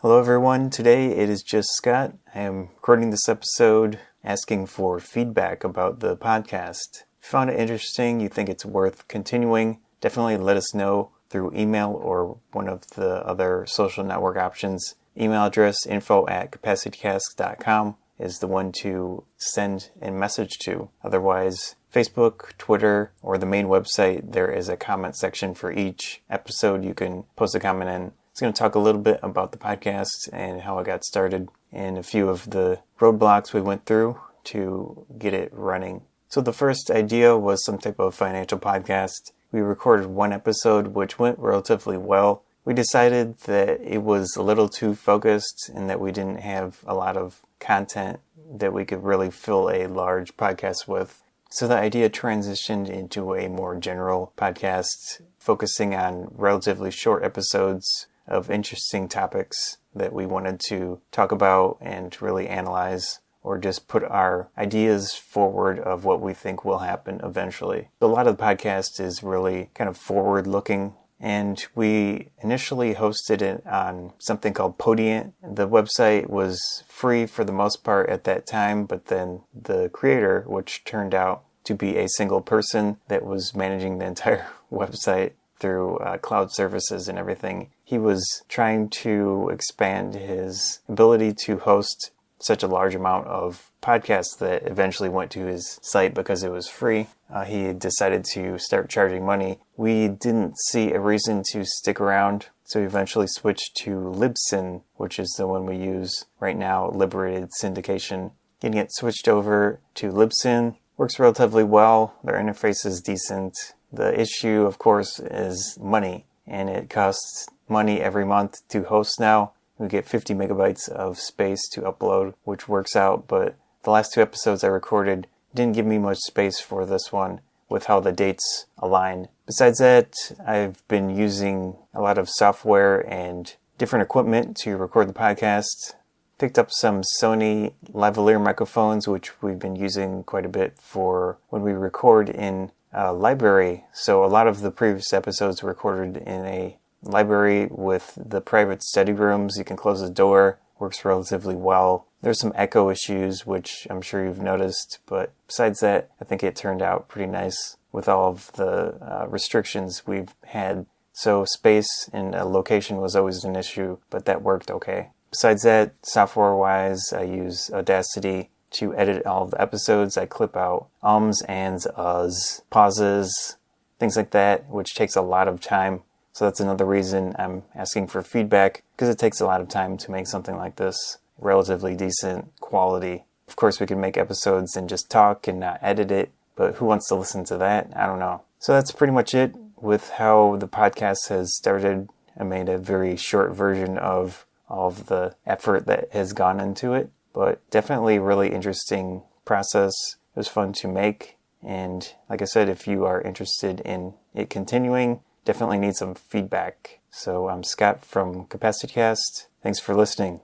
Hello everyone, today it is just Scott. I am recording this episode asking for feedback about the podcast. If you found it interesting, you think it's worth continuing, definitely let us know through email or one of the other social network options. Email address info@capacitycast.com is the one to send a message to. Otherwise, Facebook, Twitter, or the main website, there is a comment section for each episode you can post a comment in. It's going to talk a little bit about the podcast and how it got started and a few of the roadblocks we went through to get it running. So the first idea was some type of financial podcast. We recorded one episode which went relatively well. We decided that it was a little too focused and that we didn't have a lot of content that we could really fill a large podcast with. So the idea transitioned into a more general podcast focusing on relatively short episodes of interesting topics that we wanted to talk about and really analyze, or just put our ideas forward of what we think will happen eventually. A lot of the podcast is really kind of forward-looking, and we initially hosted it on something called Podiant. The website was free for the most part at that time, but then the creator, which turned out to be a single person that was managing the entire website through cloud services and everything, he was trying to expand his ability to host such a large amount of podcasts that eventually went to his site because it was free. He decided to start charging money. We didn't see a reason to stick around, so we eventually switched to Libsyn, which is the one we use right now, Liberated Syndication. Getting it switched over to Libsyn works relatively well. Their interface is decent. The issue, of course, is money, and it costs money every month to host now. We get 50 megabytes of space to upload, which works out, but the last two episodes I recorded didn't give me much space for this one with how the dates align. Besides that, I've been using a lot of software and different equipment to record the podcast. Picked up some Sony lavalier microphones, which we've been using quite a bit for when we record in a library. So a lot of the previous episodes were recorded in a library with the private study rooms. You can close the door, works relatively well. There's some echo issues, which I'm sure you've noticed, but besides that, I think it turned out pretty nice with all of the restrictions we've had. So space and a location was always an issue, but that worked okay. Besides that, software-wise, I use Audacity to edit all of the episodes. I clip out ums, ands, uhs, pauses, things like that, which takes a lot of time. So that's another reason I'm asking for feedback, because it takes a lot of time to make something like this relatively decent quality. Of course, we could make episodes and just talk and not edit it, but who wants to listen to that? I don't know. So that's pretty much it with how the podcast has started. I made a very short version of all of the effort that has gone into it, but definitely a really interesting process. It was fun to make, and like I said, if you are interested in it continuing, definitely need some feedback. So I'm Scott from CapacityCast. Thanks for listening.